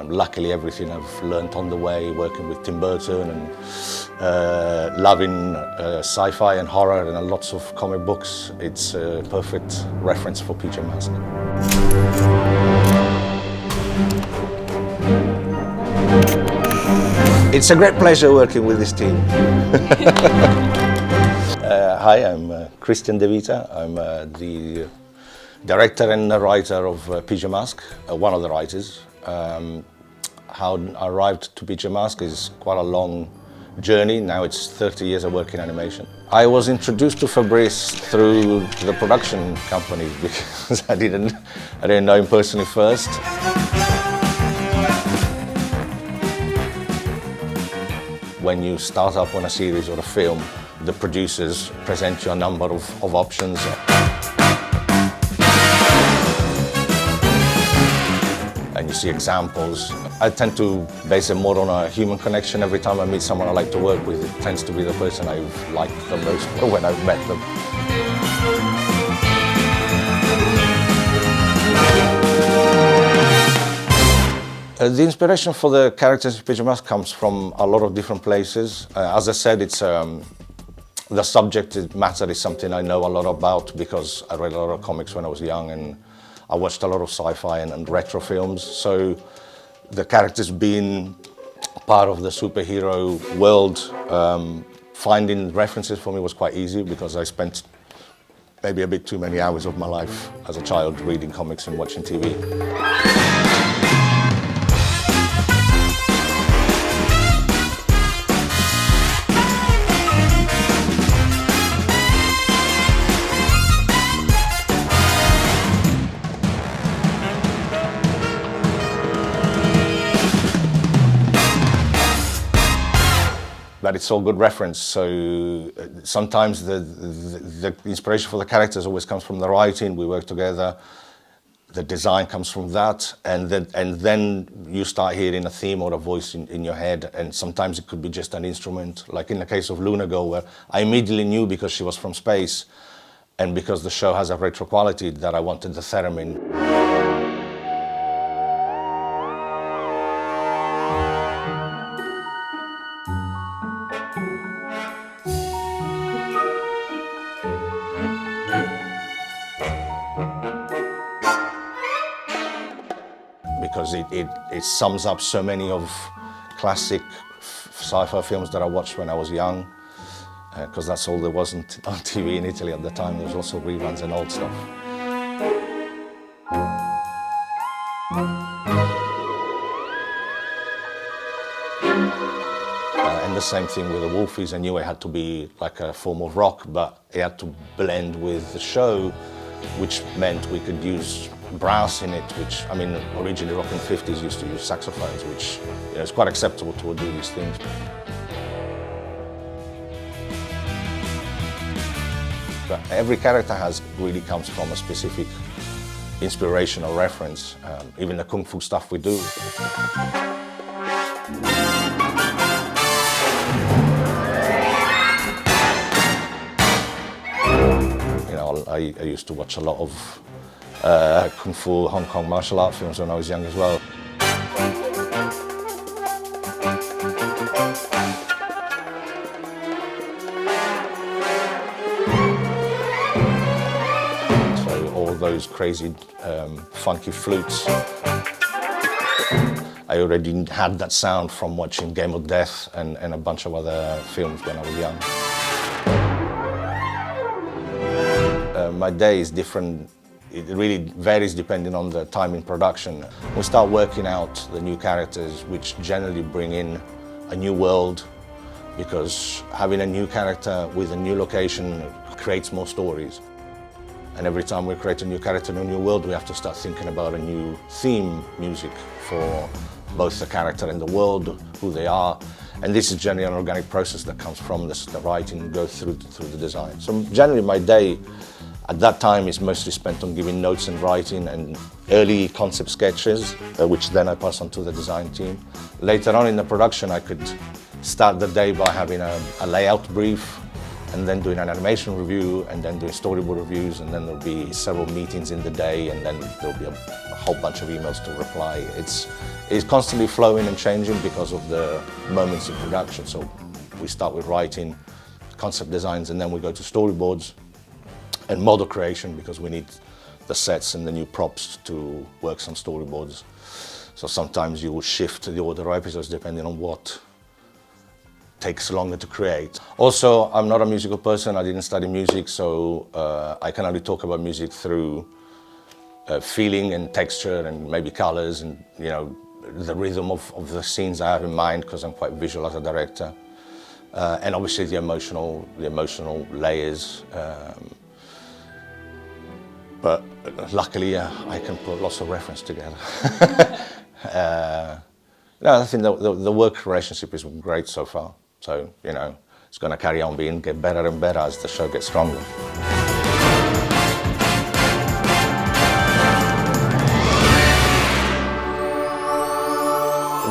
Luckily, everything I've learned on the way, working with Tim Burton and loving sci-fi and horror and lots of comic books, it's a perfect reference for Pyjamasques. It's a great pleasure working with this team. Hi, I'm Christian De Vita. I'm the director and the writer of Pyjamasques, one of the writers. How I arrived to Pyjamasques is quite a long journey. Now it's 30 years of work in animation. I was introduced to Fabrice through the production company because I didn't know him personally first. When you start up on a series or a film, the producers present you a number of options. And you see examples. I tend to base it more on a human connection. Every time I meet someone I like to work with, it tends to be the person I've liked the most when I've met them. The inspiration for the characters in Pyjamasques comes from a lot of different places. As I said, it's the subject matter is something I know a lot about because I read a lot of comics when I was young and I watched a lot of sci-fi and retro films. So the characters being part of the superhero world, finding references for me was quite easy because I spent maybe a bit too many hours of my life as a child reading comics and watching TV. But it's all good reference, so sometimes the inspiration for the characters always comes from the writing. We work together, the design comes from that, and then you start hearing a theme or a voice in your head, and sometimes it could be just an instrument, like in the case of Luna Girl, where I immediately knew because she was from space, and because the show has a retro quality, that I wanted the theremin. Because it sums up so many of classic sci-fi films that I watched when I was young, because that's all there was on TV in Italy at the time. There was also reruns and old stuff. And the same thing with the Wolfies. I knew it had to be like a form of rock, but it had to blend with the show, which meant we could use brass in it, which, I mean, originally rock in the 50s used to use saxophones, which, you know, it's quite acceptable to do these things. But every character really comes from a specific inspiration or reference, even the kung fu stuff we do. You know, I used to watch a lot of kung fu, Hong Kong martial art films when I was young as well. So all those crazy funky flutes, I already had that sound from watching Game of Death and a bunch of other films when I was young. My day is different. It really varies depending on the time in production. We start working out the new characters, which generally bring in a new world, because having a new character with a new location creates more stories. And every time we create a new character in a new world, we have to start thinking about a new theme music for both the character and the world, who they are. And this is generally an organic process that comes from the writing, goes through the design. So generally my day at that time is mostly spent on giving notes and writing and early concept sketches, which then I pass on to the design team. Later on in the production, I could start the day by having a layout brief, and then doing an animation review, and then doing storyboard reviews, and then there'll be several meetings in the day, and then there'll be a whole bunch of emails to reply. It's constantly flowing and changing because of the moments in production. So we start with writing, concept designs, and then we go to storyboards and model creation because we need the sets and the new props to work some storyboards. So sometimes you will shift the order of episodes depending on what takes longer to create. Also, I'm not a musical person. I didn't study music, so I can only talk about music through feeling and texture and maybe colors and, you know, the rhythm of the scenes I have in mind, because I'm quite visual as a director. And obviously the emotional layers. But luckily, I can put lots of reference together. No, I think the work relationship is great so far. So, you know, it's going to carry on get better and better as the show gets stronger.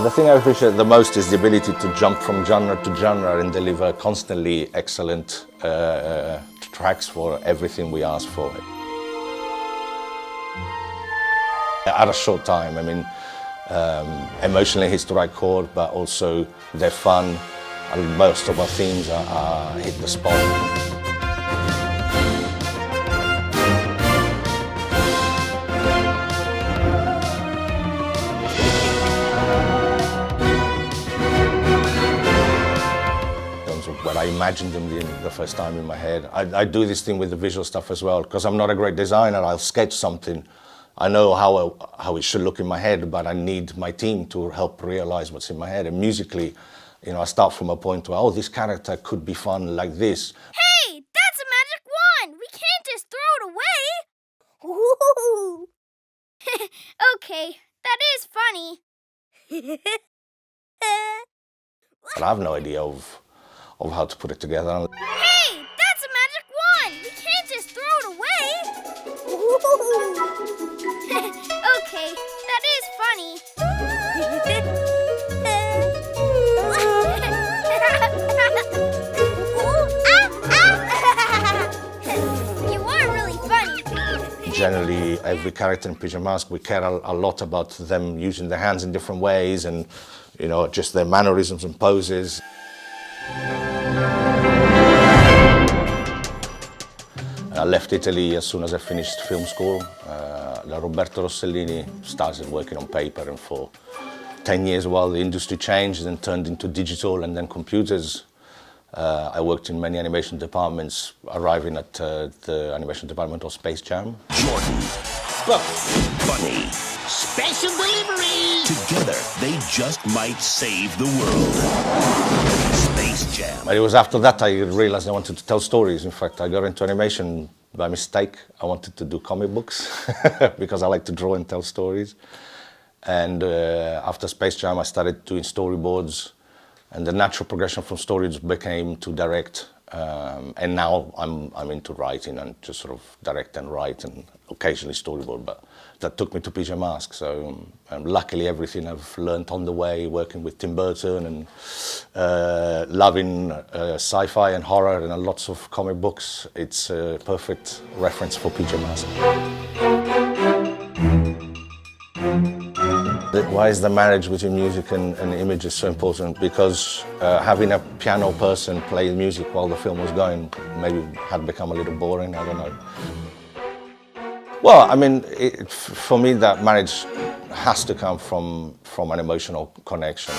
The thing I appreciate the most is the ability to jump from genre to genre and deliver constantly excellent tracks for everything we ask for. At a short time, I mean, emotionally hits the right chord, but also they're fun, and most of our themes are hit the spot. When I imagined them the first time in my head. I do this thing with the visual stuff as well, because I'm not a great designer. I'll sketch something. I know how it should look in my head, but I need my team to help realize what's in my head. And musically, you know, I start from a point where, oh, this character could be fun like this. Hey, that's a magic wand! We can't just throw it away! Ooh. Okay, that is funny. But I have no idea of how to put it together. Hey, that's a magic wand! We can't just throw it away! Ooh. Okay, that is funny. You are really funny. Generally, every character in Pyjamasques, we care a lot about them using their hands in different ways and, you know, just their mannerisms and poses. I left Italy as soon as I finished film school. Roberto Rossellini started working on paper, and for 10 years while the industry changed and turned into digital and then computers, I worked in many animation departments, arriving at the animation department of Space Jam. Jordan, Bugs Bunny, special delivery! Together, they just might save the world. Space Jam. But it was after that I realized I wanted to tell stories. In fact, I got into animation by mistake. I wanted to do comic books because I like to draw and tell stories. And after Space Jam, I started doing storyboards, and the natural progression from stories became to direct. And now I'm into writing and just sort of direct and write and occasionally storyboard. But that took me to Pyjamasques. So luckily everything I've learned on the way, working with Tim Burton and loving sci-fi and horror and lots of comic books, it's a perfect reference for Pyjamasques. Why is the marriage between music and images so important? Because having a piano person play music while the film was going maybe had become a little boring, I don't know. Well, I mean, for me that marriage has to come from an emotional connection.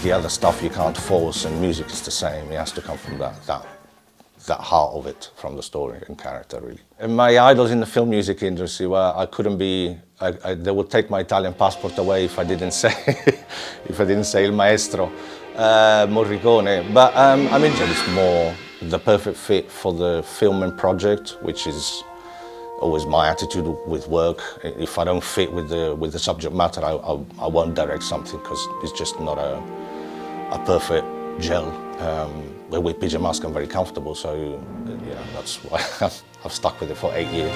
The other stuff you can't force, and music is the same. It has to come from that heart of it, from the story and character, really. And my idols in the film music industry, well, I couldn't be. They would take my Italian passport away if I didn't say Il Maestro, Morricone. But I mean, it's more the perfect fit for the film and project, which is always my attitude with work. If I don't fit with the subject matter, I won't direct something because it's just not a perfect gel. With Pyjamasques I'm very comfortable, so yeah, that's why I've stuck with it for 8 years.